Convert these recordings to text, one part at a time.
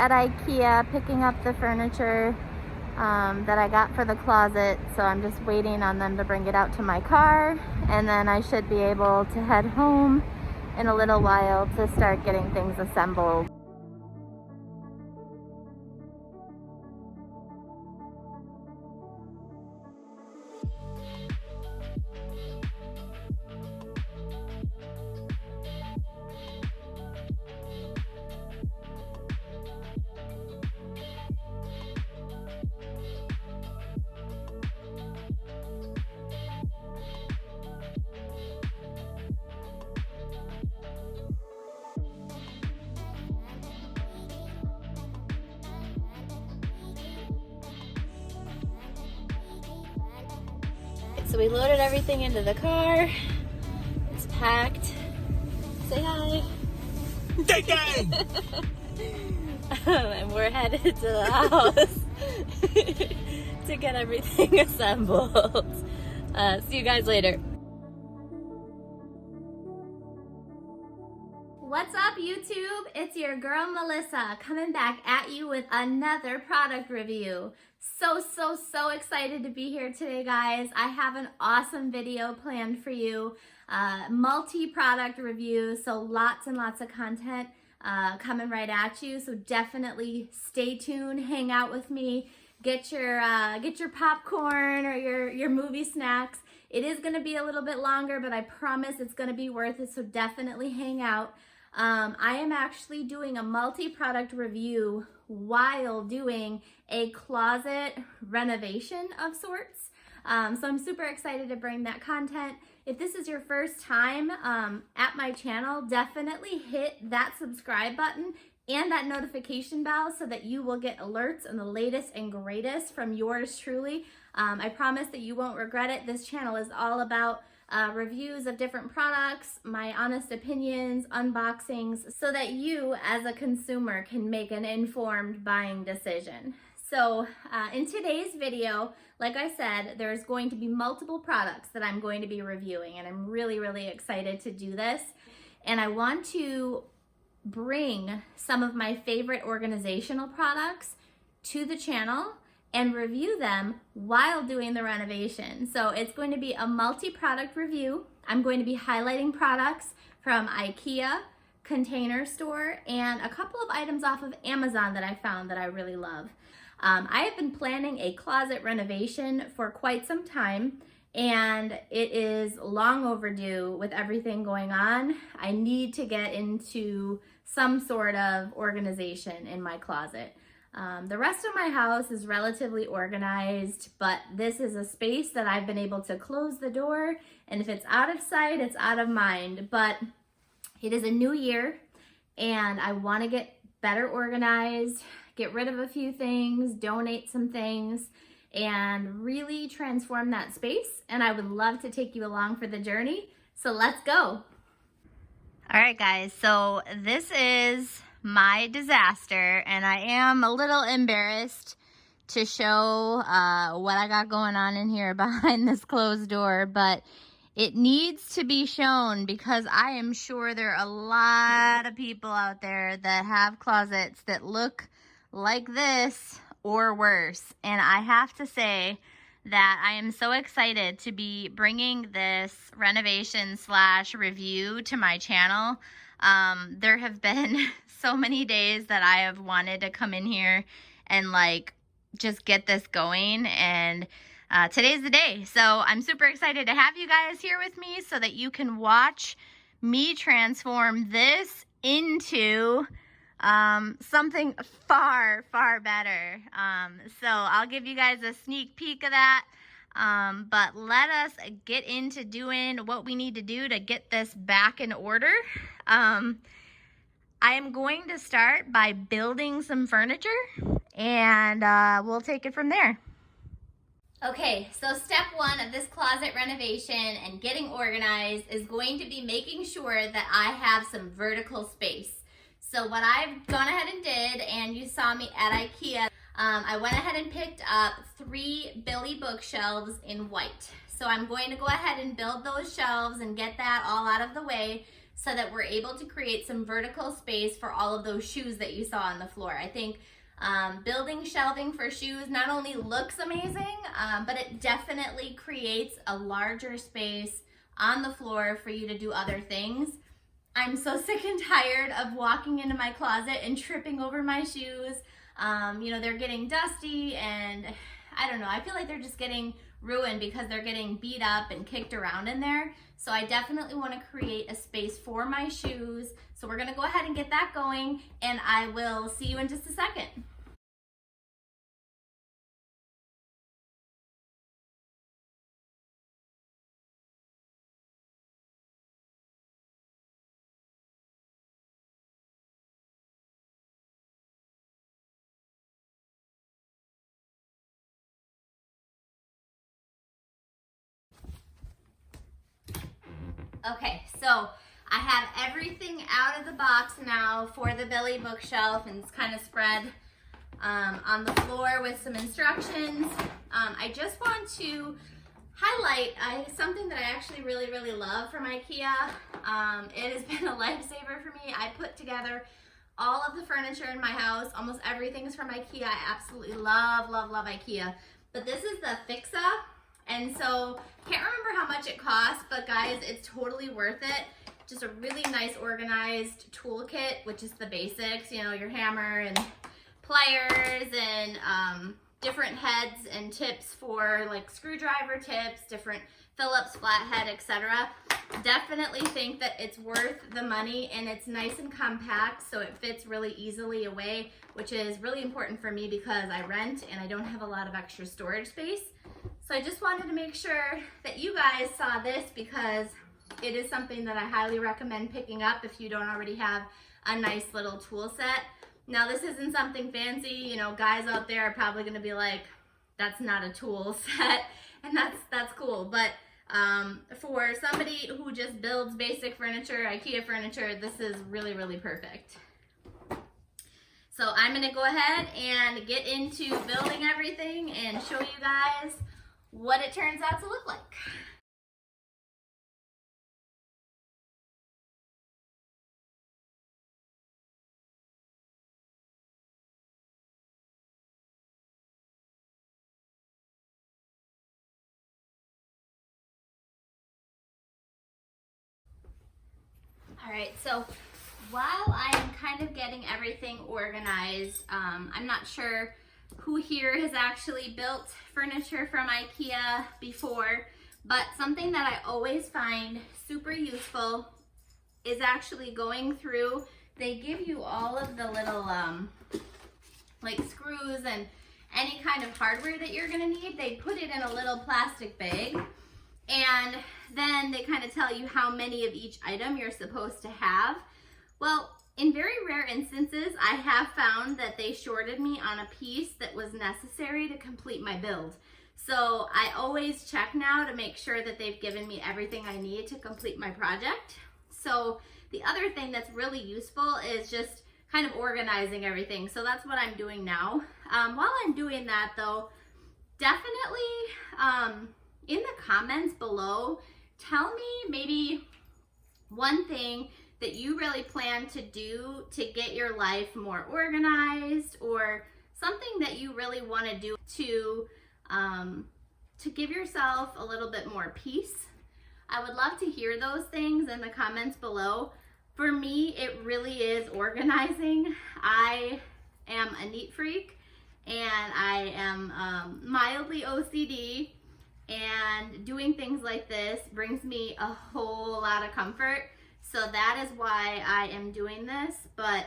at Ikea picking up the furniture that I got for the closet, so I'm just waiting on them to bring it out to my car, and then I should be able to head home in a little while to start getting things assembled. So we loaded everything into the car. It's packed. Say hi. And we're headed to the house to get everything assembled. See you guys later. What's up, YouTube? It's your girl Melissa coming back at you with another product review. So excited to be here today, guys. I have an awesome video planned for you. Multi-product review, so lots and lots of content coming right at you. So definitely stay tuned, hang out with me, get your popcorn or your movie snacks. It is going to be a little bit longer, but I promise it's going to be worth it, so definitely hang out. I am actually doing a multi-product review while doing a closet renovation of sorts. So I'm super excited to bring that content. If this is your first time at my channel, definitely hit that subscribe button and that notification bell so that you will get alerts on the latest and greatest from yours truly. I promise that you won't regret it. This channel is all about reviews of different products, my honest opinions, unboxings, so that you as a consumer can make an informed buying decision. So in today's video, like I said, there's going to be multiple products that I'm going to be reviewing, and I'm really excited to do this. And I want to bring some of my favorite organizational products to the channel and review them while doing the renovation. So it's going to be a multi-product review. I'm going to be highlighting products from Ikea, Container Store, and a couple of items off of Amazon that I found that I really love. I have been planning a closet renovation for quite some time, and it is long overdue with everything going on. I need to get into some sort of organization in my closet. The rest of my house is relatively organized, but this is a space that I've been able to close the door, and if it's out of sight, it's out of mind. But it is a new year, and I want to get better organized, get rid of a few things, donate some things, and really transform that space. And I would love to take you along for the journey. So let's go. All right, guys, so this is my disaster, and I am a little embarrassed to show what I got going on in here behind this closed door, but it needs to be shown because I am sure there are a lot of people out there that have closets that look like this or worse. And I have to say that I am so excited to be bringing this renovation / review to my channel. There have been so many days that I have wanted to come in here and like just get this going, and today's the day. So I'm super excited to have you guys here with me so that you can watch me transform this into something far better. So I'll give you guys a sneak peek of that. But let us get into doing what we need to do to get this back in order. I am going to start by building some furniture, and we'll take it from there. Okay, so step one of this closet renovation and getting organized is going to be making sure that I have some vertical space. So what I've gone ahead and did, and you saw me at Ikea, I went ahead and picked up 3 Billy bookshelves in white. So I'm going to go ahead and build those shelves and get that all out of the way so that we're able to create some vertical space for all of those shoes that you saw on the floor. I think building shelving for shoes not only looks amazing, but it definitely creates a larger space on the floor for you to do other things. I'm so sick and tired of walking into my closet and tripping over my shoes. You know, they're getting dusty and I don't know, I feel like they're just getting ruined because they're getting beat up and kicked around in there. So I definitely want to create a space for my shoes. So we're going to go ahead and get that going, and I will see you in just a second. Okay, so I have everything out of the box now for the Billy bookshelf, and it's kind of spread on the floor with some instructions. I just want to highlight something that I actually really love from Ikea. It has been a lifesaver for me. I put together all of the furniture in my house. Almost everything is from Ikea. I absolutely love Ikea. But this is the Fixa. And so, can't remember how much it costs, but guys, it's totally worth it. Just a really nice organized toolkit, which is the basics, you know, your hammer and pliers and different heads and tips for like screwdriver tips, different Phillips flathead, etc. Definitely think that it's worth the money, and it's nice and compact, so it fits really easily away, which is really important for me because I rent and I don't have a lot of extra storage space. So I just wanted to make sure that you guys saw this because it is something that I highly recommend picking up if you don't already have a nice little tool set. Now this isn't something fancy, you know, guys out there are probably gonna be like, that's not a tool set, and that's cool. But for somebody who just builds basic furniture, Ikea furniture, this is really perfect. So I'm gonna go ahead and get into building everything and show you guys what it turns out to look like. All right, so while I'm kind of getting everything organized, I'm not sure who here has actually built furniture from Ikea before, but something that I always find super useful is actually going through. They give you all of the little like screws and any kind of hardware that you're gonna need. They put it in a little plastic bag, and then they kind of tell you how many of each item you're supposed to have. Well, in very rare instances, I have found that they shorted me on a piece that was necessary to complete my build. So I always check now to make sure that they've given me everything I need to complete my project. So the other thing that's really useful is just kind of organizing everything. So that's what I'm doing now. While I'm doing that though, definitely in the comments below, tell me maybe one thing that you really plan to do to get your life more organized, or something that you really want to do to give yourself a little bit more peace. I would love to hear those things in the comments below. For me, it really is organizing. I am a neat freak, and I am mildly OCD, and doing things like this brings me a whole lot of comfort. So that is why I am doing this, but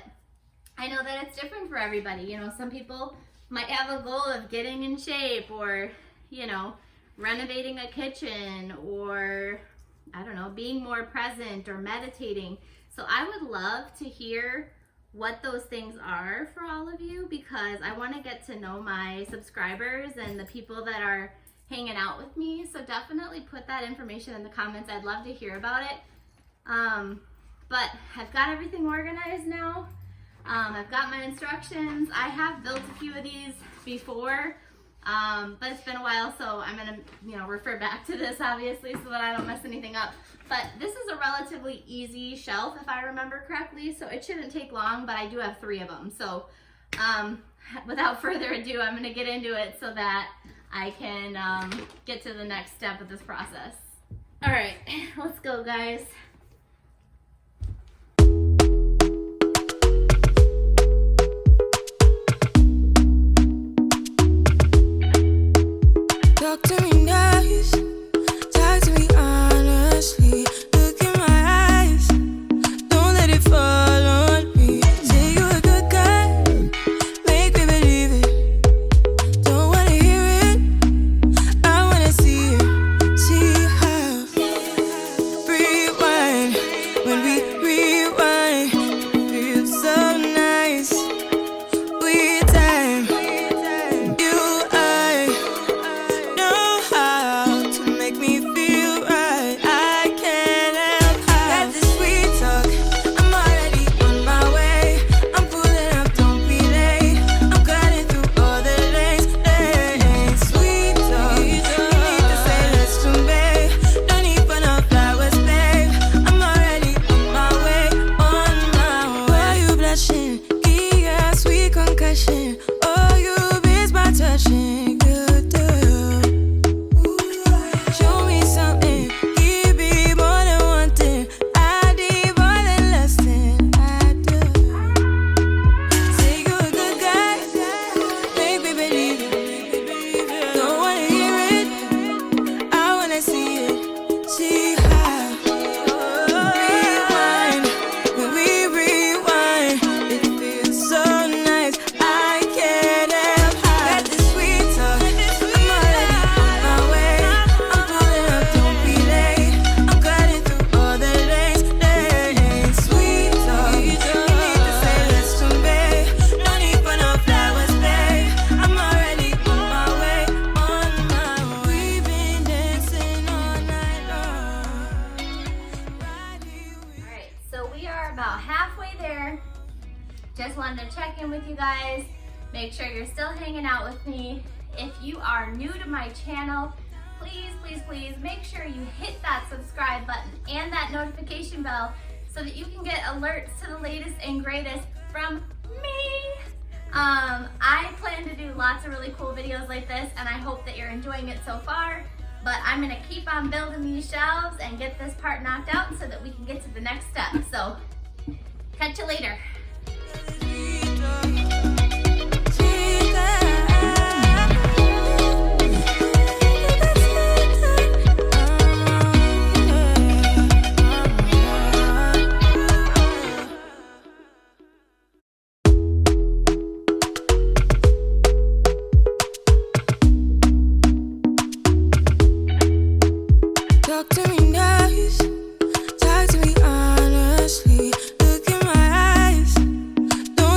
I know that it's different for everybody. You know, some people might have a goal of getting in shape, or, you know, renovating a kitchen, or, I don't know, being more present or meditating. So I would love to hear what those things are for all of you, because I want to get to know my subscribers and the people that are hanging out with me. So definitely put that information in the comments. I'd love to hear about it. But I've got everything organized now. I've got my instructions. I have built a few of these before, But it's been a while, so I'm gonna, refer back to this obviously so that I don't mess anything up. But this is a relatively easy shelf if I remember correctly, so it shouldn't take long, but I do have 3 of them. So without further ado, I'm gonna get into it so that I can get to the next step of this process. All right, let's go, guys. Talk to me nice, talk to me honestly. Look in my eyes, don't let it fall on me. Say you're a good guy, make me believe it. Don't wanna hear it, I wanna see it. See how rewind, when we rewind, it feels so nice. We time, you, I know how to make me feel right. I can't help got this sweet talk. I'm already on my way. I'm pulling up, don't be late. I'm cutting through all the lanes. Sweet talk. You need to say let's do, babe. No need for no flowers, babe. I'm already on my way, on my way. Why you blushing? Yeah, sweet concussion. Oh, you miss my touching. Good girl. Show me something, give me more than one thing. I need more than less than I do. Say you're a good guy, make me believe it. Don't wanna hear it, I wanna see it. See how rewind, when we rewind, it feels so nice. I can't help got this sweet talk. I'm already on my way. I'm pulling up, don't be late. I'm cutting through all the lanes. Sweet talk. You need to say let's do, babe. No need for no flowers, babe. I'm already on my way, on my way. We've been dancing all night long. Right here with All right, so we are about halfway there. Just wanted to check in with you guys, make sure you're still hanging out with me. If you are new to my channel, please, please, please make sure you hit that subscribe button and that notification bell so that you can get alerts to the latest and greatest from me. I plan to do lots of really cool videos like this, and I hope that you're enjoying it so far. But I'm gonna keep on building these shelves and get this part knocked out so that we can get to the next step. So, catch you later. Talk to me nice, talk to me honestly. Look in my eyes, don't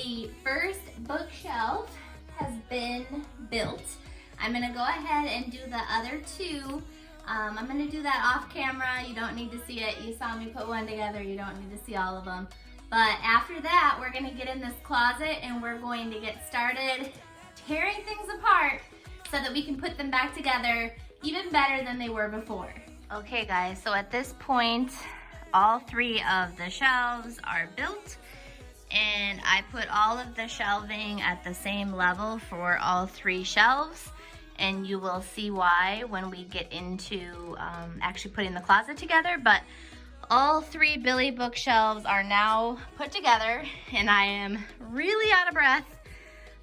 the first bookshelf has been built. I'm gonna go ahead and do the other two. I'm gonna do that off camera. You don't need to see it. You saw me put one together. You don't need to see all of them. But after that, we're gonna get in this closet and we're going to get started tearing things apart so that we can put them back together even better than they were before. Okay guys, so at this point, all three of the shelves are built, and I put all of the shelving at the same level for all three shelves, and you will see why when we get into actually putting the closet together. But all three Billy bookshelves are now put together, and I am really out of breath,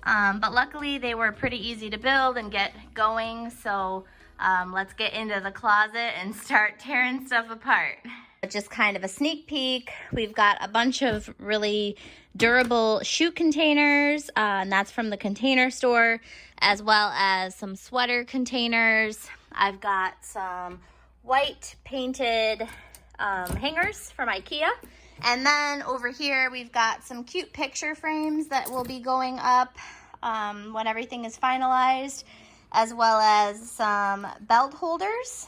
but luckily they were pretty easy to build and get going, so let's get into the closet and start tearing stuff apart. Just kind of a sneak peek, we've got a bunch of really durable shoe containers, and that's from the Container Store, as well as some sweater containers. I've got some white painted hangers from Ikea. And then over here we've got some cute picture frames that will be going up when everything is finalized, as well as some belt holders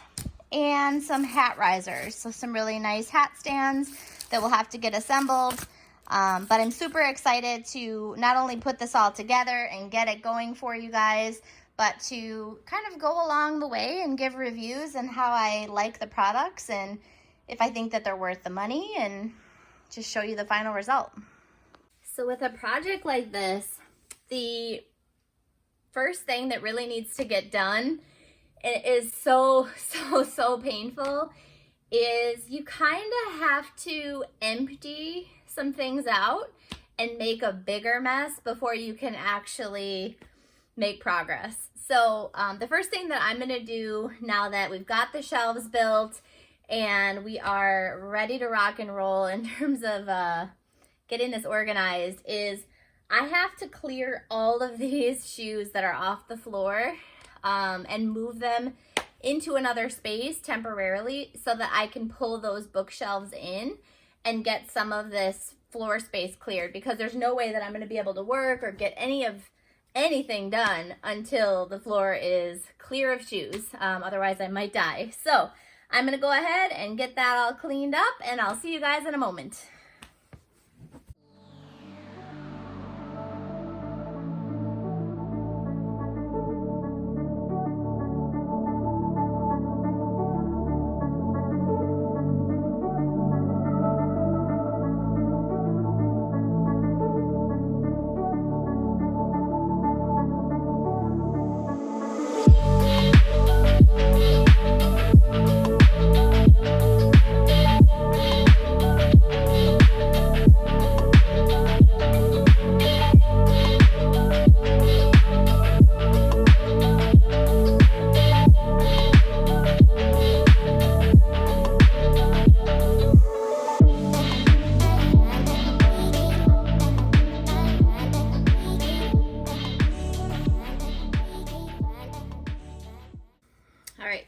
and some hat risers. So some really nice hat stands that will have to get assembled. But I'm super excited to not only put this all together and get it going for you guys, but to kind of go along the way and give reviews and how I like the products and if I think that they're worth the money, and just show you the final result. So with a project like this, the first thing that really needs to get done, it is so painful, is you kind of have to empty some things out and make a bigger mess before you can actually make progress. So the first thing that I'm gonna do now that we've got the shelves built and we are ready to rock and roll in terms of getting this organized, is I have to clear all of these shoes that are off the floor and move them into another space temporarily so that I can pull those bookshelves in and get some of this floor space cleared, because there's no way that I'm going to be able to work or get anything done until the floor is clear of shoes. Otherwise I might die. So I'm going to go ahead and get that all cleaned up, and I'll see you guys in a moment.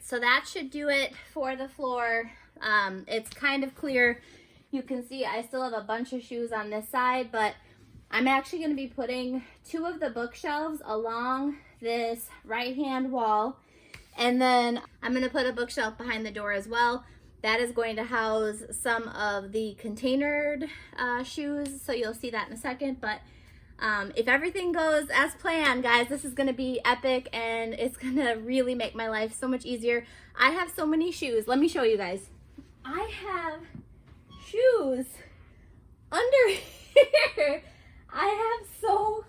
So that should do it for the floor. It's kind of clear. You can see I still have a bunch of shoes on this side, but I'm actually going to be putting two of the bookshelves along this right-hand wall, and then I'm going to put a bookshelf behind the door as well. That is going to house some of the containered shoes, so you'll see that in a second. But if everything goes as planned, guys, this is going to be epic, and it's going to really make my life so much easier. I have so many shoes. Let me show you guys. I have shoes under here. I have so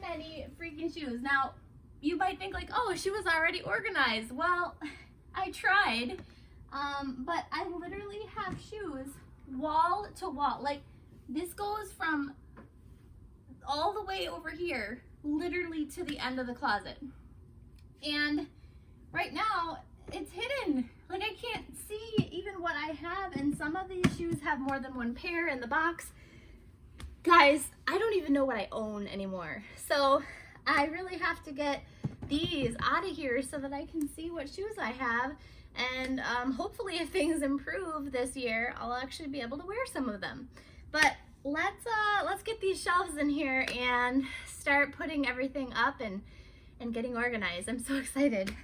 many freaking shoes. Now, you might think like, oh, she was already organized. Well, I tried, but I literally have shoes wall to wall. Like, this goes from all the way over here, literally to the end of the closet. And right now, it's hidden. Like, I can't see even what I have, and some of these shoes have more than one pair in the box. Guys, I don't even know what I own anymore. So I really have to get these out of here so that I can see what shoes I have. And hopefully if things improve this year, I'll actually be able to wear some of them. But let's get these shelves in here and start putting everything up and getting organized. I'm so excited.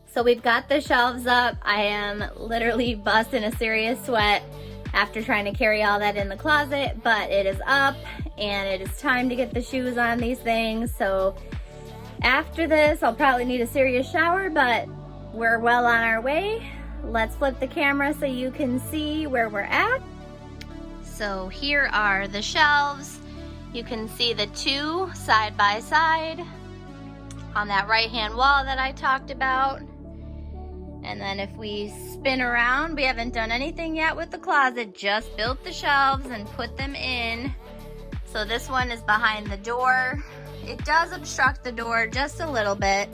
So we've got the shelves up. I am literally busting a serious sweat after trying to carry all that in the closet, but it is up and it is time to get the shoes on these things. So after this, I'll probably need a serious shower, but we're well on our way. Let's flip the camera so you can see where we're at. So here are the shelves. You can see the two side by side on that right-hand wall that I talked about. And then if we spin around, we haven't done anything yet with the closet, just built the shelves and put them in. So this one is behind the door. It does obstruct the door just a little bit,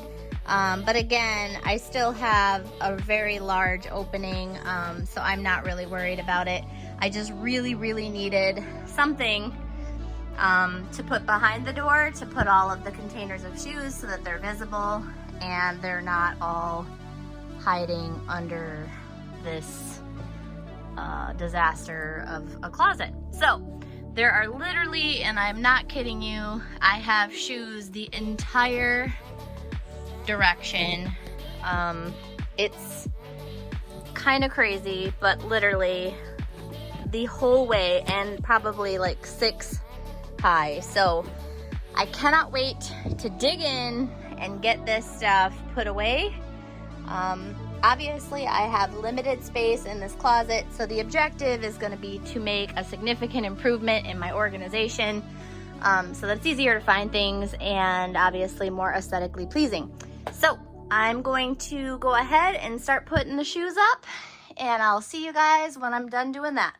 but again, I still have a very large opening, so I'm not really worried about it. I just really needed something to put behind the door to put all of the containers of shoes so that they're visible and they're not all hiding under this disaster of a closet. So there are literally, and I'm not kidding you, I have shoes the entire direction. It's kind of crazy, but literally the whole way, and probably like 6 high. So I cannot wait to dig in and get this stuff put away. Obviously I have limited space in this closet, so the objective is going to be to make a significant improvement in my organization, so that it's easier to find things and obviously more aesthetically pleasing. So I'm going to go ahead and start putting the shoes up, and I'll see you guys when I'm done doing that.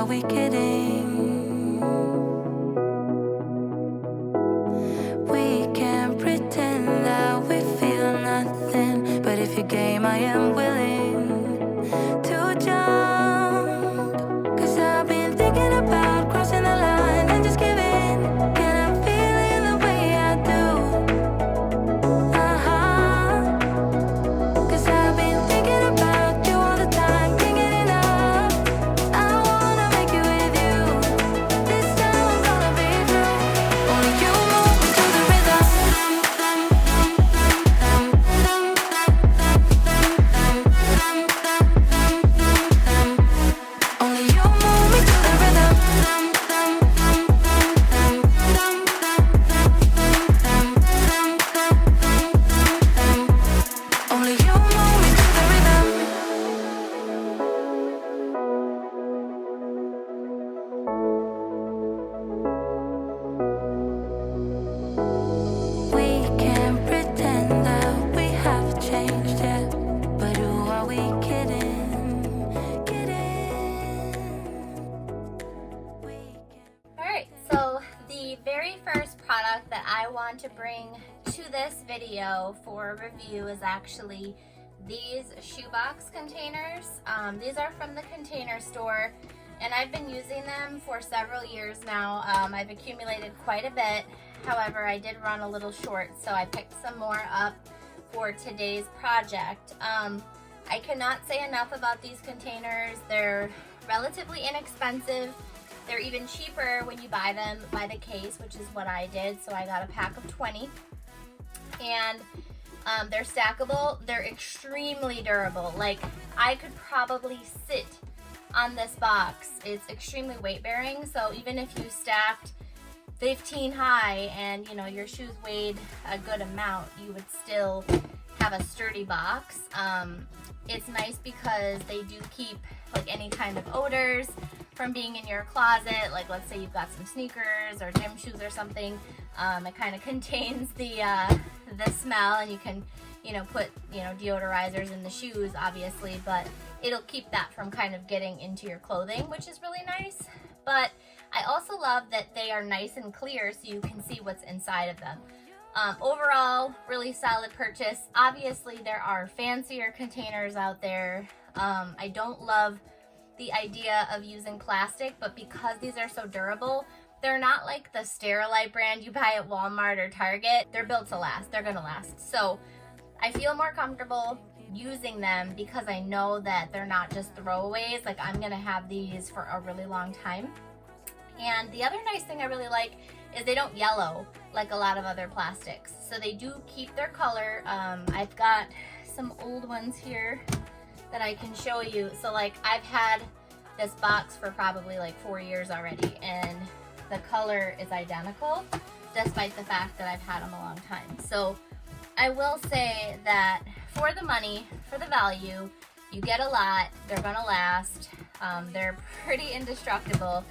We kidding? We can't pretend that we feel nothing, but if you're game, I am willing to jump. 'Cause I've been thinking about crossing the line and just giving. Can I feel it the way I do? 'Cause I've been thinking about you all the time, can't get enough. I wanna make you with you. This time I'm gonna be true. Only you move me to the rhythm. Only you move me to the rhythm. Only you move me to the rhythm. We can't pretend that we have changed yet, but who are we kidding? All right, so the very first product that I want to bring to this video for review is actually these shoebox containers. These are from the Container Store, and I've been using them for several years now. I've accumulated quite a bit. However, I did run a little short, so I picked some more up for today's project. I cannot say enough about these containers. They're relatively inexpensive. They're even cheaper when you buy them by the case, which is what I did. So I got a pack of 20. And they're stackable. They're extremely durable. Like, I could probably sit on this box. It's extremely weight bearing. So even if you stacked 15 high and, you know, your shoes weighed a good amount, you would still have a sturdy box. It's nice because they do keep like any kind of odors from being in your closet. Like, let's say you've got some sneakers or gym shoes or something. It kind of contains the smell, and you can, you know, put, you know, deodorizers in the shoes, obviously, but it'll keep that from kind of getting into your clothing, which is really nice. But I also love that they are nice and clear so you can see what's inside of them. Overall, really solid purchase. Obviously, there are fancier containers out there. I don't love the idea of using plastic, but because these are so durable, they're not like the Sterilite brand you buy at Walmart or Target. They're built to last. They're gonna last. So I feel more comfortable using them because I know that they're not just throwaways. Like, I'm gonna have these for a really long time. And the other nice thing I really like is they don't yellow like a lot of other plastics. So they do keep their color. I've got some old ones here that I can show you. So like, I've had this box for probably like 4 years already, and the color is identical despite the fact that I've had them a long time. So I will say that for the money, for the value, you get a lot. They're gonna last. They're pretty indestructible,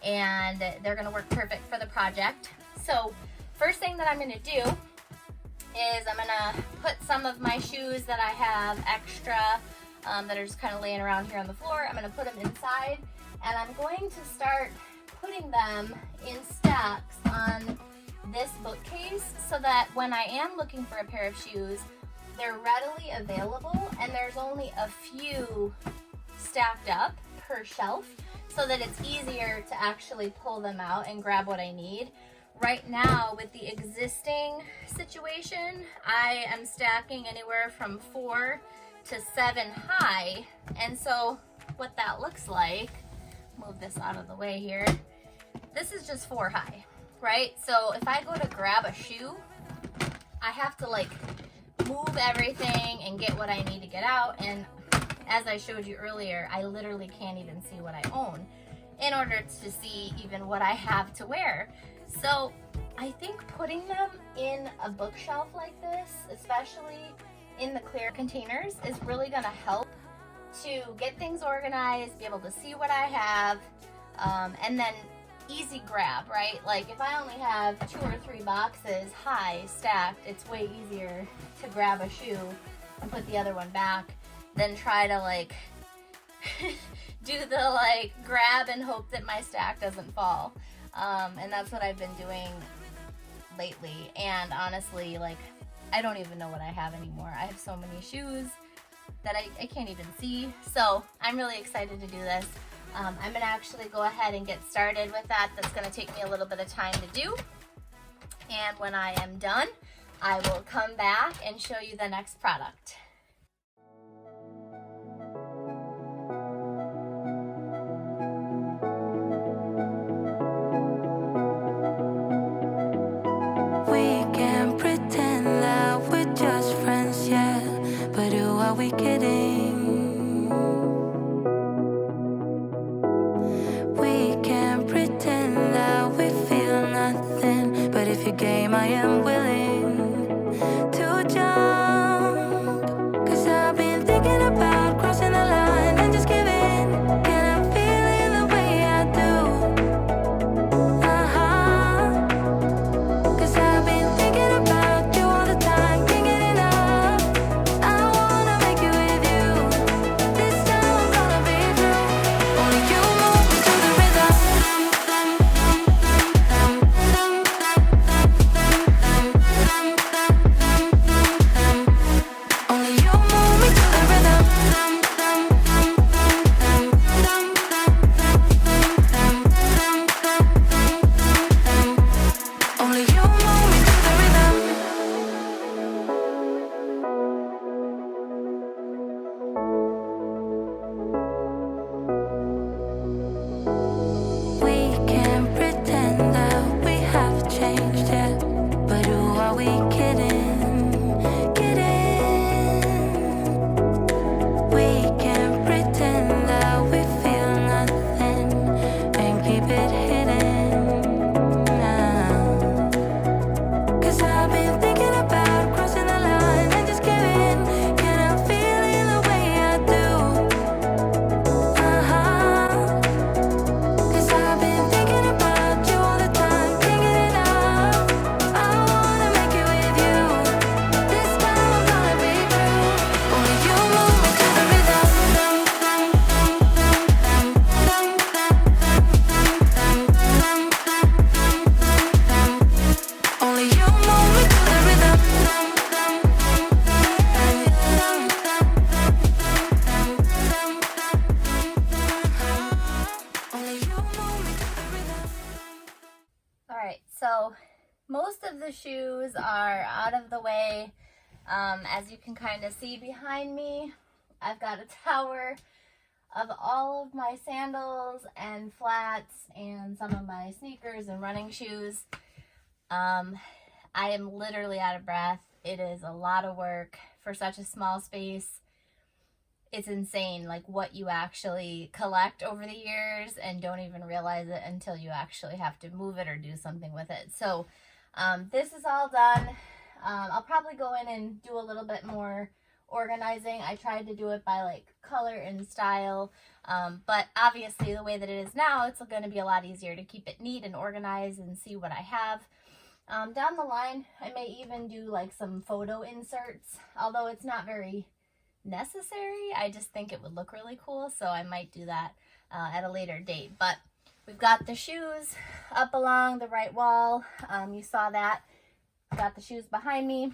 and they're gonna work perfect for the project. So first thing that I'm gonna do is I'm gonna put some of my shoes that I have extra that are just kind of laying around here on the floor. I'm gonna put them inside, and I'm going to start putting them in stacks on this bookcase so that when I am looking for a pair of shoes, they're readily available, and there's only a few stacked up per shelf, so that it's easier to actually pull them out and grab what I need. Right now, with the existing situation, I am stacking anywhere from 4 to 7 high, and so what that looks like, move this out of the way here, this is just 4 high, right? So if I go to grab a shoe, I have to like move everything and get what I need to get out, and as I showed you earlier, I literally can't even see what I own in order to see even what I have to wear. So I think putting them in a bookshelf like this, especially in the clear containers, is really gonna help to get things organized, be able to see what I have, and then easy grab, right? Like, if I only have 2 or 3 boxes high stacked, it's way easier to grab a shoe and put the other one back than try to like do the like grab and hope that my stack doesn't fall. And that's what I've been doing lately. And honestly, like, I don't even know what I have anymore. I have so many shoes that I can't even see. So I'm really excited to do this. I'm gonna actually go ahead and get started with that. That's gonna take me a little bit of time to do. And when I am done, I will come back and show you the next product. We can pretend that we're just friends, yeah. But who are we kidding? We can pretend that we feel nothing. But if you're game, I am willing to jump. 'Cause I've been thinking about crossing the line and just giving. Can I feel it the way I do? Cause I've been thinking about you all the time, can't get enough. I wanna make it with you. This time I'm gonna be true. Only you move me to the rhythm. So most of the shoes are out of the way. As you can kind of see behind me, I've got a tower of all of my sandals and flats and some of my sneakers and running shoes. I am literally out of breath. It is a lot of work for such a small space. It's insane, like what you actually collect over the years and don't even realize it until you actually have to move it or do something with it. So this is all done. I'll probably go in and do a little bit more organizing. I tried to do it by like color and style, but obviously the way that it is now, it's going to be a lot easier to keep it neat and organized and see what I have. Down the line, I may even do like some photo inserts, although it's not very necessary. I just think it would look really cool, so I might do that at a later date. But we've got the shoes up along the right wall. You saw that. Got the shoes behind me.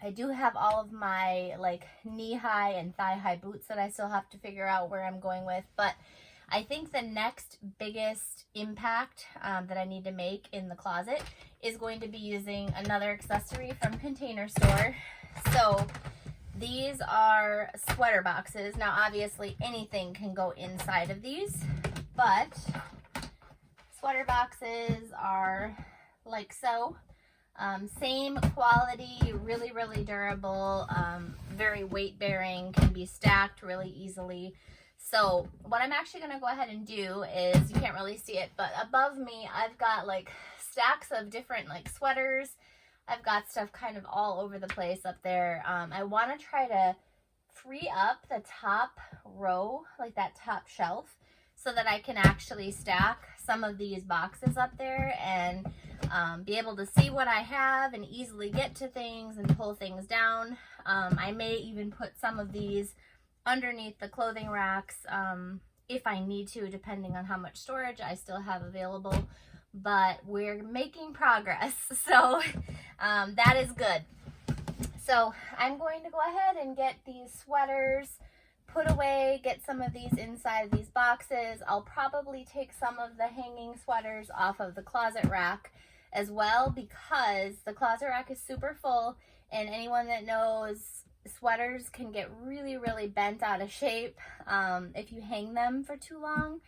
I do have all of my like knee-high and thigh-high boots that I still have to figure out where I'm going with, but I think the next biggest impact that I need to make in the closet is going to be using another accessory from Container Store. So these are sweater boxes. Now obviously anything can go inside of these, but sweater boxes are like so. Same quality, really, really durable, very weight bearing, can be stacked really easily. So what I'm actually going to go ahead and do is, you can't really see it, but above me I've got like stacks of different like sweaters. I've got stuff kind of all over the place up there. I want to try to free up the top row, like that top shelf, so that I can actually stack some of these boxes up there and be able to see what I have and easily get to things and pull things down. I may even put some of these underneath the clothing racks if I need to, depending on how much storage I still have available. But we're making progress, so that is good. So I'm going to go ahead and get these sweaters put away, get some of these inside of these boxes. I'll probably take some of the hanging sweaters off of the closet rack as well, because the closet rack is super full, and anyone that knows, sweaters can get really, really bent out of shape if you hang them for too long.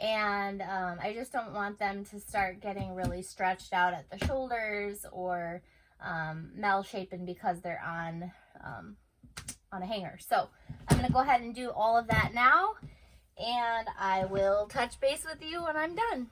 And I just don't want them to start getting really stretched out at the shoulders or malshapen because they're on a hanger. So I'm going to go ahead and do all of that now, and I will touch base with you when I'm done.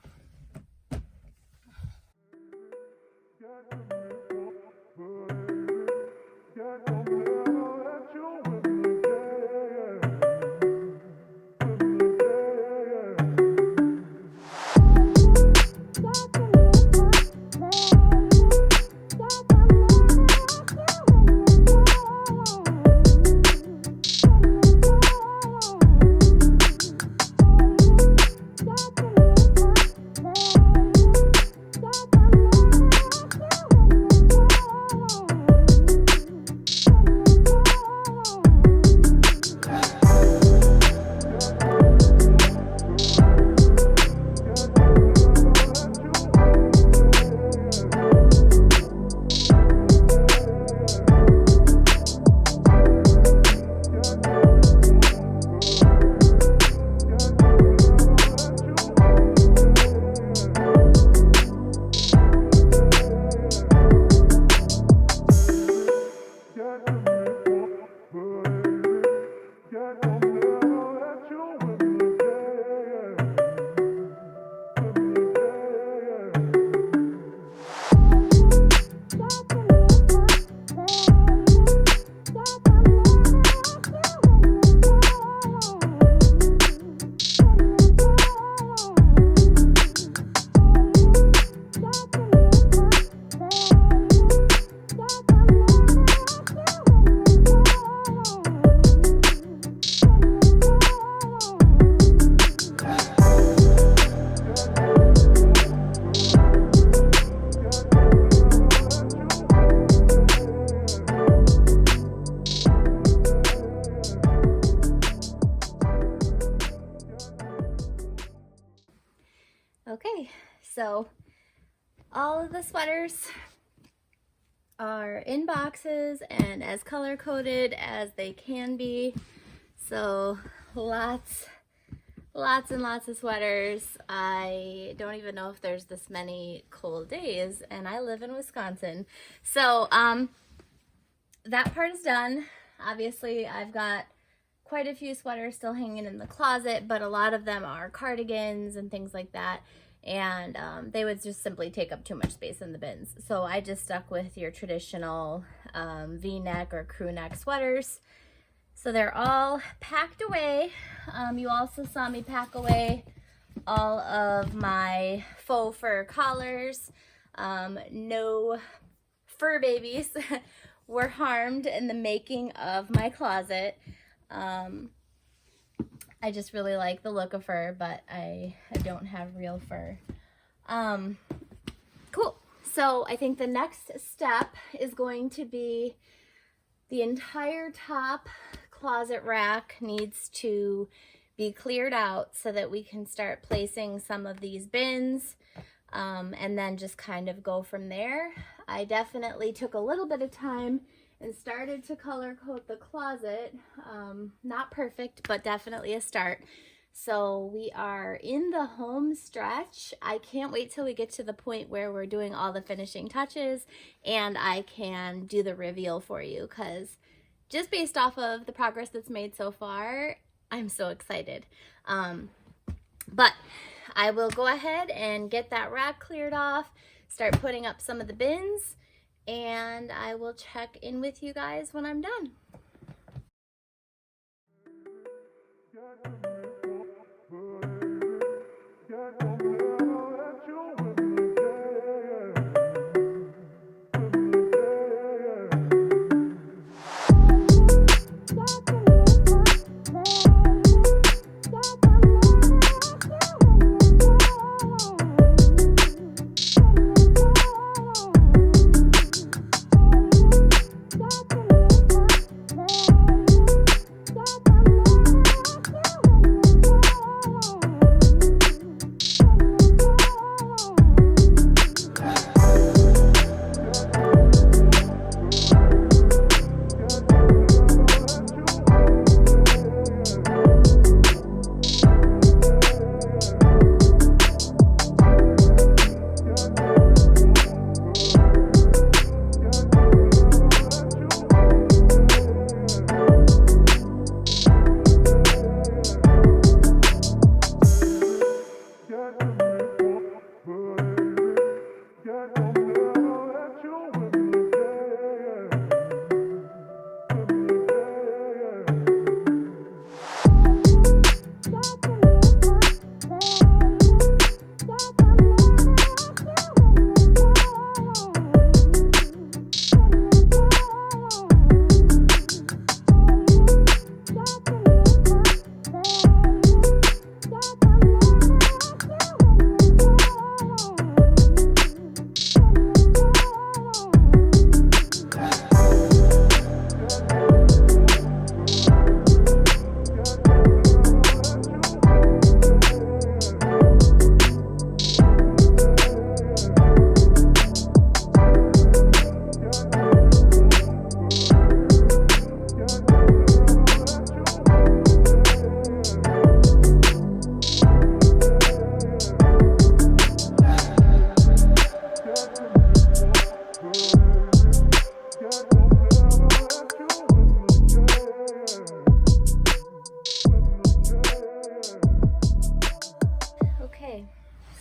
Okay, so All of the sweaters are in boxes and as color coded as they can be. So lots and lots of sweaters. I don't even know if there's this many cold days, and I live in Wisconsin. So that part is done. Obviously, I've got quite a few sweaters still hanging in the closet, but a lot of them are cardigans and things like that, and they would just simply take up too much space in the bins. So I just stuck with your traditional V-neck or crew neck sweaters. So they're all packed away. You also saw me pack away all of my faux fur collars. No fur babies were harmed in the making of my closet. I just really like the look of fur, but I don't have real fur. Cool. So I think the next step is going to be the entire top closet rack needs to be cleared out so that we can start placing some of these bins, and then just kind of go from there. I definitely took a little bit of time and started to color code the closet. Not perfect, but definitely a start. So we are in the home stretch. I can't wait till we get to the point where we're doing all the finishing touches and I can do the reveal for you, because just based off of the progress that's made so far, I'm so excited. But I will go ahead and get that rack cleared off, start putting up some of the bins, and I will check in with you guys when I'm done.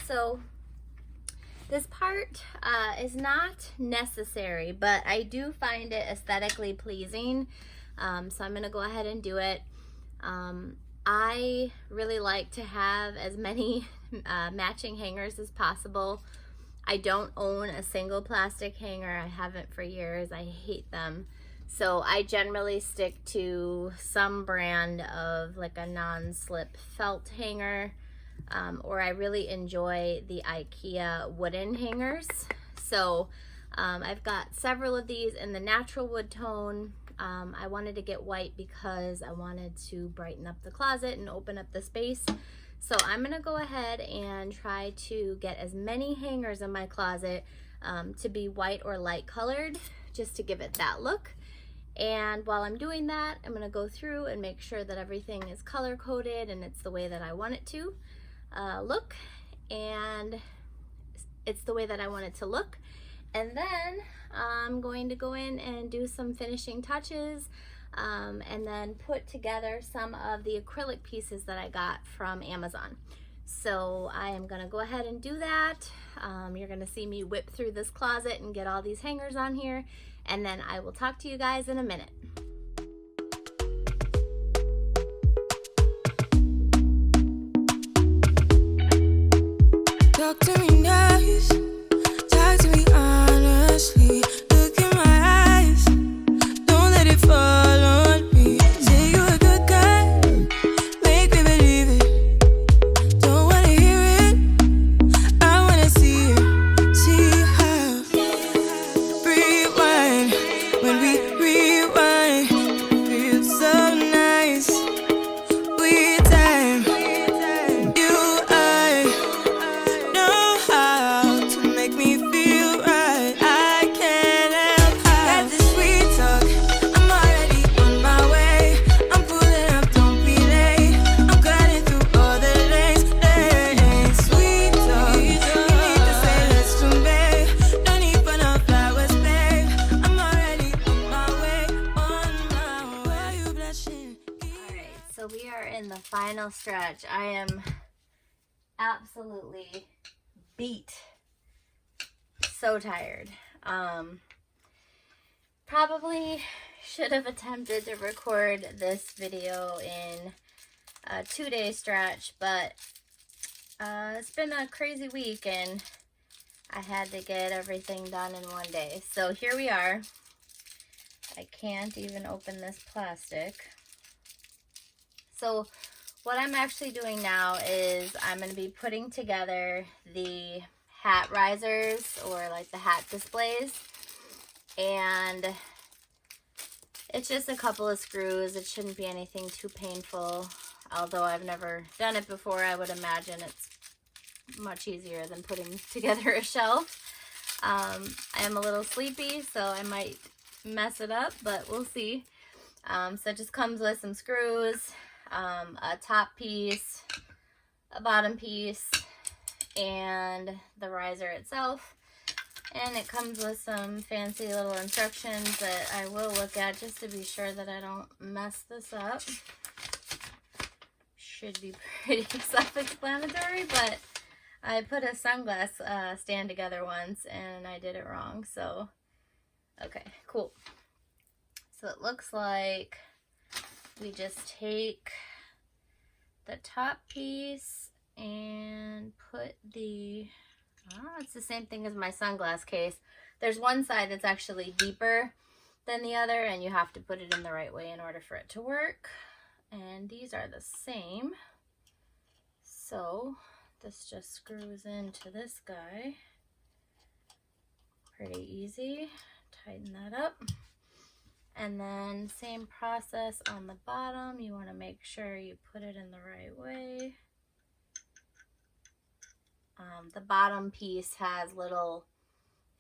So this part is not necessary, but I do find it aesthetically pleasing. So I'm gonna go ahead and do it. I really like to have as many matching hangers as possible. I don't own a single plastic hanger. I haven't for years. I hate them. So I generally stick to some brand of like a non-slip felt hanger, or I really enjoy the Ikea wooden hangers. So I've got several of these in the natural wood tone. I wanted to get white because I wanted to brighten up the closet and open up the space. So I'm gonna go ahead and try to get as many hangers in my closet to be white or light colored, just to give it that look. And while I'm doing that, I'm gonna go through and make sure that everything is color coded and it's the way that I want it to look, and it's the way that I want it to look. And then I'm going to go in and do some finishing touches and then put together some of the acrylic pieces that I got from Amazon. So I am gonna go ahead and do that. You're gonna see me whip through this closet and get all these hangers on here, and then I will talk to you guys in a minute. Talk to me nice, talk to me honestly. Look in my eyes, don't let it fall on me. Say you a good guy, make me believe it. Don't wanna hear it, I wanna see it. See how rewind, when we rewind, feels so nice. We time, you I know how to make me feel right. I can't help how. Got this sweet talk, I'm already on my way. I'm pulling up, don't be late. I'm cutting through all the lanes. Sweet talk, you need to say let's to me. No need for no flowers, babe. I'm already on my way, Why you blushing? Alright, so we are in the final stretch. I am absolutely beat. So tired. Probably should have attempted to record this video in a 2-day stretch, but it's been a crazy week and I had to get everything done in one day. So here we are. I can't even open this plastic. So what I'm actually doing now is I'm going to be putting together the hat risers, or like the hat displays, and it's just a couple of screws. It shouldn't be anything too painful. Although I've never done it before, I would imagine it's much easier than putting together a shelf. I am a little sleepy, so I might mess it up, but we'll see. So it just comes with some screws, a top piece, a bottom piece, and the riser itself. And it comes with some fancy little instructions that I will look at just to be sure that I don't mess this up. Should be pretty self-explanatory, but I put a sunglass stand together once and I did it wrong. So, okay, cool. So it looks like we just take the top piece and put the, it's the same thing as my sunglass case. There's one side that's actually deeper than the other, and you have to put it in the right way in order for it to work. And these are the same. So this just screws into this guy. Pretty easy. Tighten that up. And then same process on the bottom. You want to make sure you put it in the right way. The bottom piece has little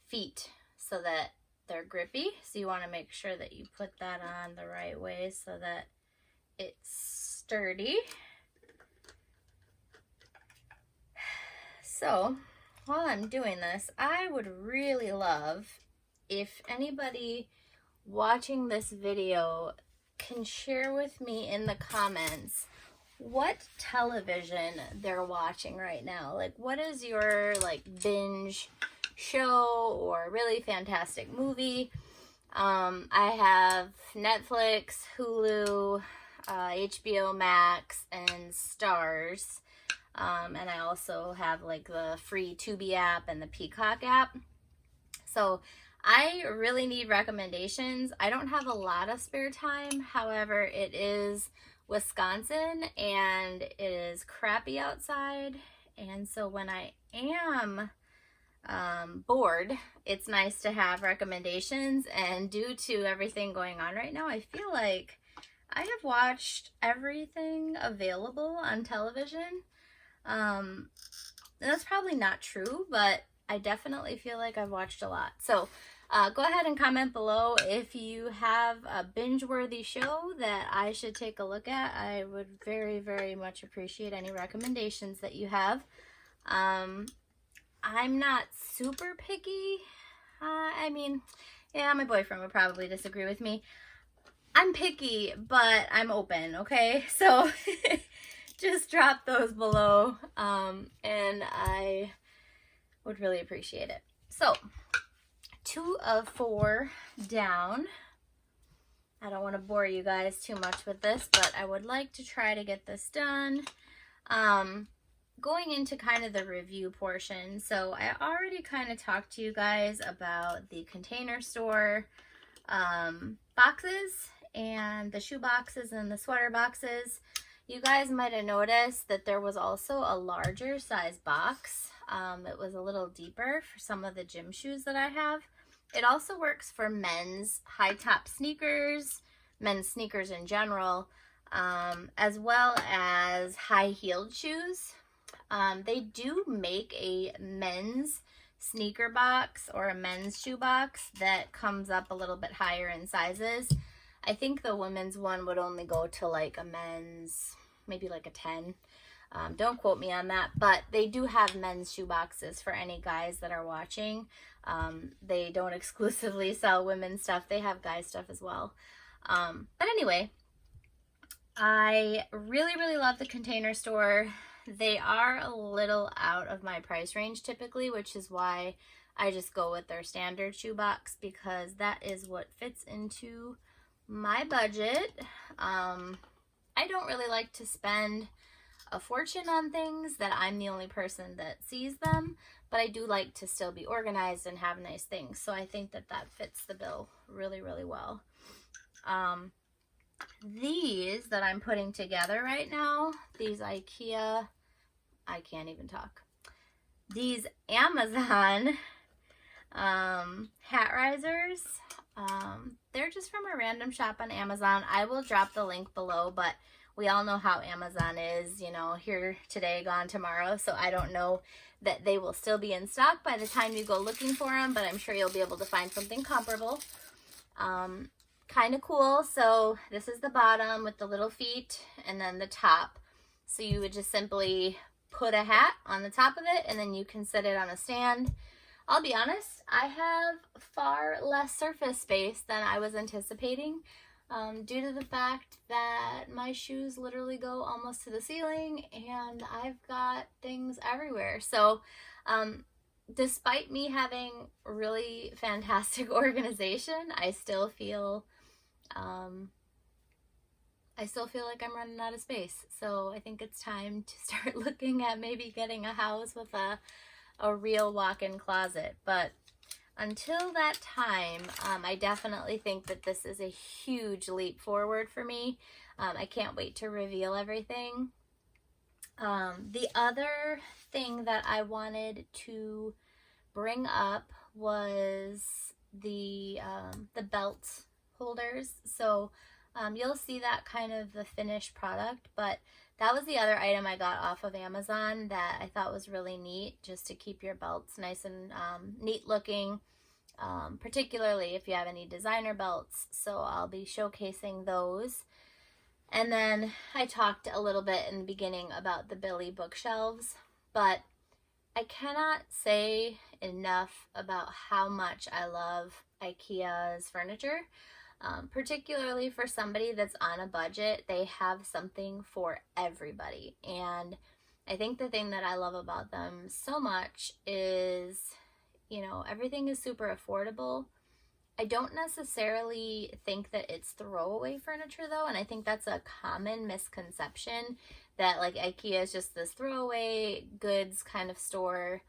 feet so that they're grippy. So you want to make sure that you put that on the right way so that it's sturdy. So while I'm doing this, I would really love if anybody watching this video can share with me in the comments what television they're watching right now. Like, what is your like binge show or really fantastic movie? I have Netflix, Hulu, HBO Max, and Stars. And I also have like the free Tubi app and the Peacock app. So I really need recommendations. I don't have a lot of spare time. However, it is Wisconsin and it is crappy outside. And so when I am bored, it's nice to have recommendations. And due to everything going on right now, I feel like I have watched everything available on television. And that's probably not true, but I definitely feel like I've watched a lot. So go ahead and comment below if you have a binge-worthy show that I should take a look at. I would very, very much appreciate any recommendations that you have. I'm not super picky. I mean, yeah, my boyfriend would probably disagree with me. I'm picky, but I'm open, okay? So just drop those below, and I would really appreciate it. So 2 of 4 down. I don't want to bore you guys too much with this, but I would like to try to get this done. Going into kind of the review portion, so I already kind of talked to you guys about the Container Store boxes and the shoe boxes and the sweater boxes. You guys might have noticed that there was also a larger size box. It was a little deeper for some of the gym shoes that I have. It also works for men's high top sneakers, men's sneakers in general, as well as high heeled shoes. They do make a men's sneaker box or a men's shoe box that comes up a little bit higher in sizes. I think the women's one would only go to like a men's, maybe like a 10. Don't quote me on that, but they do have men's shoe boxes for any guys that are watching. They don't exclusively sell women's stuff. They have guys stuff as well. But anyway, I really, really love the Container Store. They are a little out of my price range typically, which is why I just go with their standard shoebox, because that is what fits into my budget. I don't really like to spend a fortune on things that I'm the only person that sees them, but I do like to still be organized and have nice things. So I think that that fits the bill really, really well. These that I'm putting together right now, these Ikea, I can't even talk. These Amazon hat risers, they're just from a random shop on Amazon. I will drop the link below, but we all know how Amazon is, you know, here today, gone tomorrow. So I don't know that they will still be in stock by the time you go looking for them, but I'm sure you'll be able to find something comparable. Kind of cool. So this is the bottom with the little feet and then the top. So you would just simply put a hat on the top of it and then you can set it on a stand. I'll be honest, I have far less surface space than I was anticipating, due to the fact that my shoes literally go almost to the ceiling and I've got things everywhere. So despite me having really fantastic organization, I still feel like I'm running out of space. So I think it's time to start looking at maybe getting a house with a real walk-in closet. But until that time, I definitely think that this is a huge leap forward for me. I can't wait to reveal everything. The other thing that I wanted to bring up was the belt holders. So you'll see that kind of the finished product, but that was the other item I got off of Amazon that I thought was really neat, just to keep your belts nice and neat looking, particularly if you have any designer belts. So I'll be showcasing those. And then I talked a little bit in the beginning about the Billy bookshelves, but I cannot say enough about how much I love Ikea's furniture. Particularly for somebody that's on a budget, they have something for everybody. And I think the thing that I love about them so much is, you know, everything is super affordable. I don't necessarily think that it's throwaway furniture though, and I think that's a common misconception, that like Ikea is just this throwaway goods kind of store.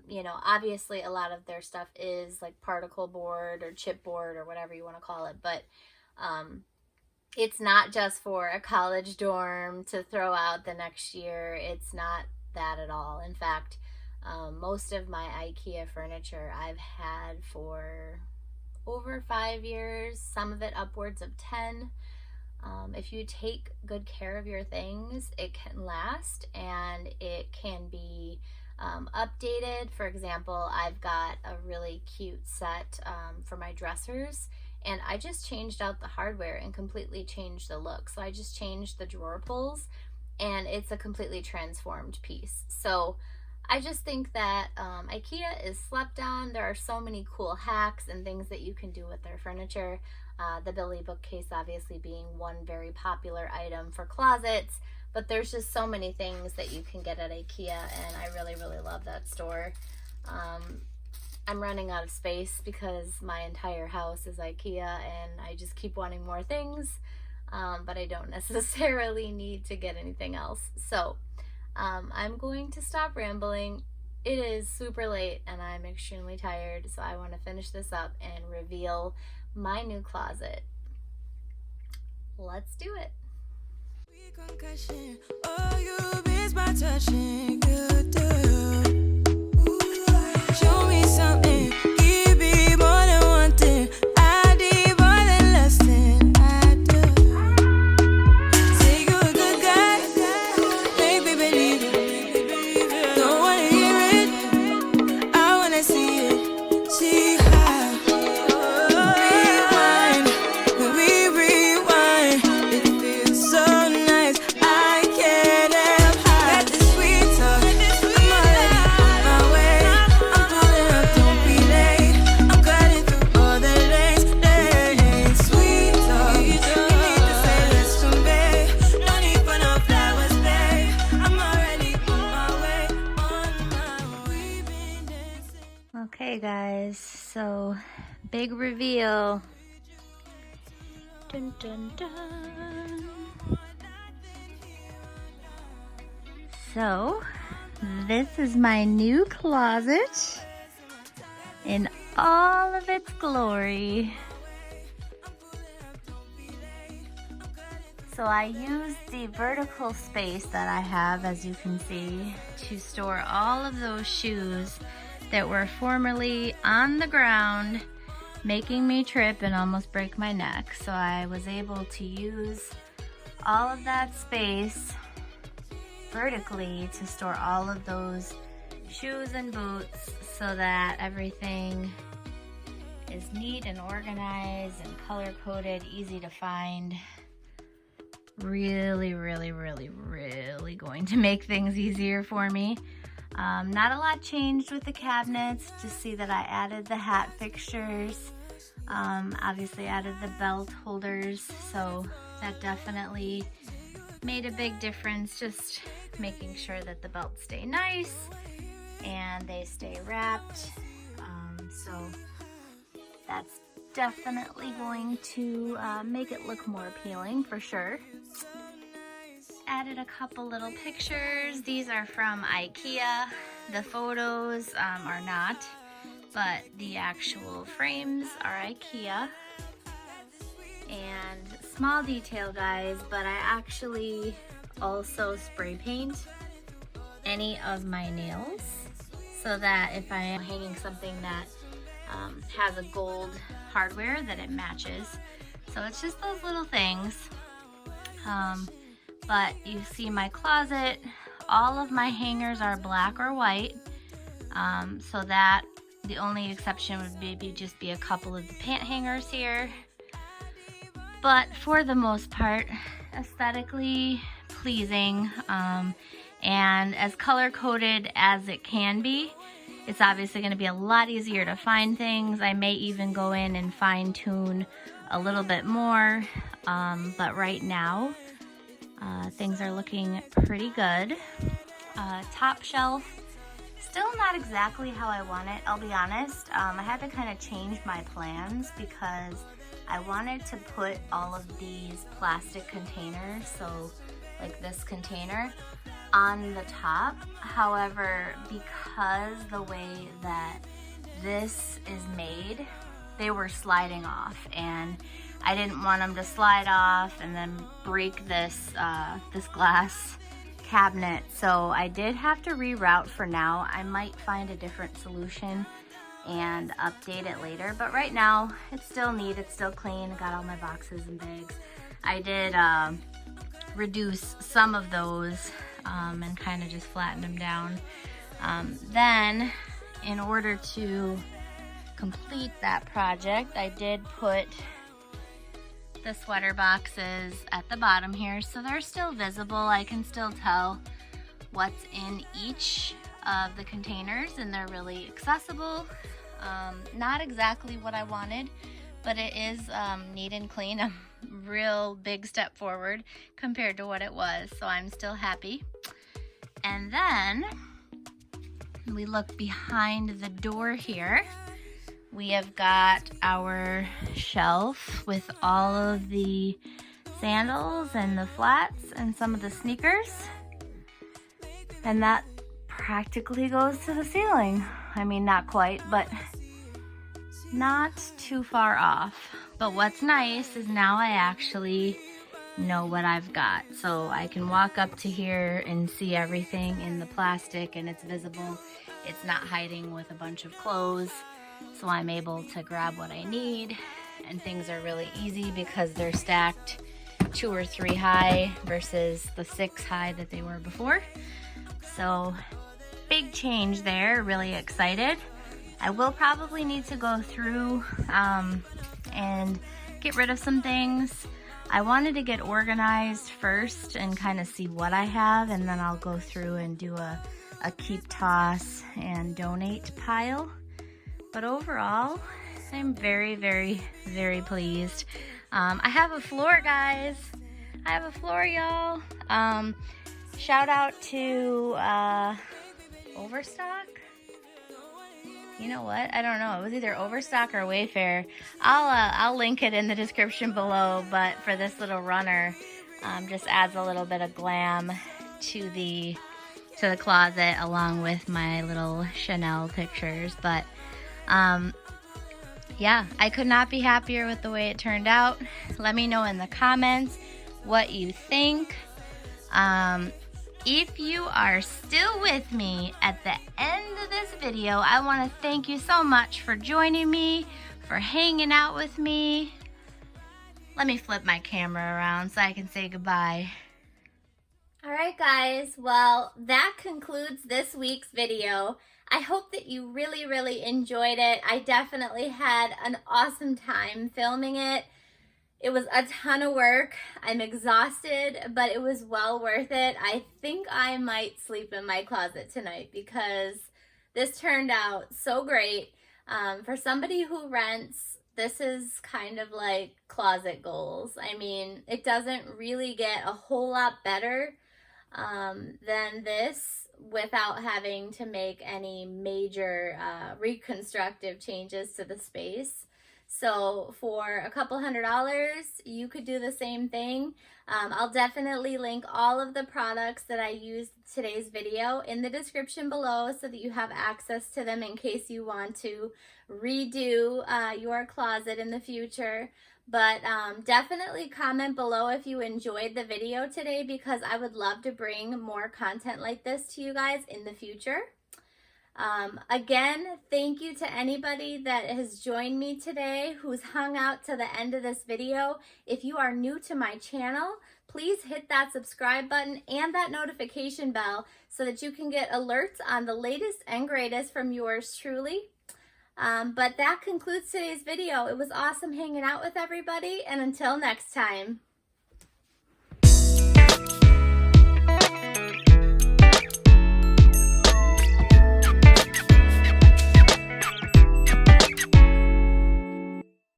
You know, obviously a lot of their stuff is like particle board or chipboard or whatever you want to call it, but it's not just for a college dorm to throw out the next year. It's not that at all. In fact, most of my Ikea furniture I've had for over 5 years, some of it upwards of 10. If you take good care of your things, it can last and it can be updated. For example, I've got a really cute set for my dressers, and I just changed out the hardware and completely changed the look. So I just changed the drawer pulls and it's a completely transformed piece. So I just think that Ikea is slept on. There are so many cool hacks and things that you can do with their furniture. The Billy bookcase obviously being one very popular item for closets, but there's just so many things that you can get at Ikea, and I really, really love that store. I'm running out of space because my entire house is Ikea, and I just keep wanting more things, but I don't necessarily need to get anything else. So I'm going to stop rambling. It is super late and I'm extremely tired, so I want to finish this up and reveal my new closet. Let's do it. Oh, you miss my touching, good show me something, give me more than one thing. I need more than less than I do. Say you're a good guy, make me believe it. Don't wanna hear it, I wanna see it. See how rewind, when we rewind, it feels so nice. I can't help hide this sweet talk. I'm already on my way. I'm pulling up, don't be late. I'm cutting through all the lanes. Sweet talk. You need to say let's convey. No need for no flowers, babe. I'm already on my way. We've been dancing. Okay guys, so big reveal. Dun, dun, dun. So this is my new closet in all of its glory. So I used the vertical space that I have, as you can see, to store all of those shoes that were formerly on the ground, making me trip and almost break my neck. So I was able to use all of that space vertically to store all of those shoes and boots so that everything is neat and organized and color coded, easy to find. Really, really, really, really going to make things easier for me. Not a lot changed with the cabinets. Just see that I added the hat fixtures. Obviously added the belt holders, so that definitely made a big difference. Just making sure that the belts stay nice and they stay wrapped. So that's definitely going to make it look more appealing for sure. Added a couple little pictures. These are from Ikea. The photos are not, but the actual frames are Ikea. And small detail guys, but I actually also spray paint any of my nails so that if I am hanging something that has a gold hardware, that it matches. So it's just those little things. But you see my closet, all of my hangers are black or white, so that the only exception would maybe just be a couple of the pant hangers here. But for the most part, aesthetically pleasing, and as color coded as it can be. It's obviously going to be a lot easier to find things. I may even go in and fine tune a little bit more, but right now things are looking pretty good. Top shelf, still not exactly how I want it, I'll be honest. I had to kind of change my plans because I wanted to put all of these plastic containers, so like this container, on the top. However, because the way that this is made, they were sliding off, and I didn't want them to slide off and then break this this glass cabinet. So I did have to reroute for now. I might find a different solution and update it later, but right now it's still neat, it's still clean. I got all my boxes and bags. I did reduce some of those and kind of just flatten them down. Then, in order to complete that project, I did put the sweater boxes at the bottom here, so they're still visible. I can still tell what's in each of the containers, and they're really accessible. Not exactly what I wanted, but it is neat and clean. A real big step forward compared to what it was, so I'm still happy. And then we look behind the door here. We have got our shelf with all of the sandals and the flats and some of the sneakers. And that practically goes to the ceiling. I mean, not quite, but not too far off. But what's nice is now I actually know what I've got. So I can walk up to here and see everything in the plastic, and it's visible. It's not hiding with a bunch of clothes. So I'm able to grab what I need, and things are really easy because they're stacked 2 or 3 high versus the 6 high that they were before. So big change there, really excited. I will probably need to go through and get rid of some things. I wanted to get organized first and kind of see what I have, and then I'll go through and do a keep, toss, and donate pile. But overall, I'm very, very, very pleased. I have a floor, guys. I have a floor, y'all. Shout out to Overstock. You know what? I don't know. It was either Overstock or Wayfair. I'll link it in the description below. But for this little runner, just adds a little bit of glam to the closet, along with my little Chanel pictures. But yeah, I could not be happier with the way it turned out. Let me know in the comments what you think. If you are still with me at the end of this video, I want to thank you so much for joining me, for hanging out with me. Let me flip my camera around so I can say goodbye. All right, guys. Well, that concludes this week's video. I hope that you really, really enjoyed it. I definitely had an awesome time filming it. It was a ton of work. I'm exhausted, but it was well worth it. I think I might sleep in my closet tonight because this turned out so great. For somebody who rents, this is kind of like closet goals. I mean, it doesn't really get a whole lot better than this without having to make any major reconstructive changes to the space. So for a couple $100, you could do the same thing. I'll definitely link all of the products that I used in today's video in the description below so that you have access to them in case you want to redo your closet in the future. But definitely comment below if you enjoyed the video today, because I would love to bring more content like this to you guys in the future. Again, thank you to anybody that has joined me today, who's hung out to the end of this video. If you are new to my channel, please hit that subscribe button and that notification bell so that you can get alerts on the latest and greatest from yours truly. But that concludes today's video. It was awesome hanging out with everybody, and until next time.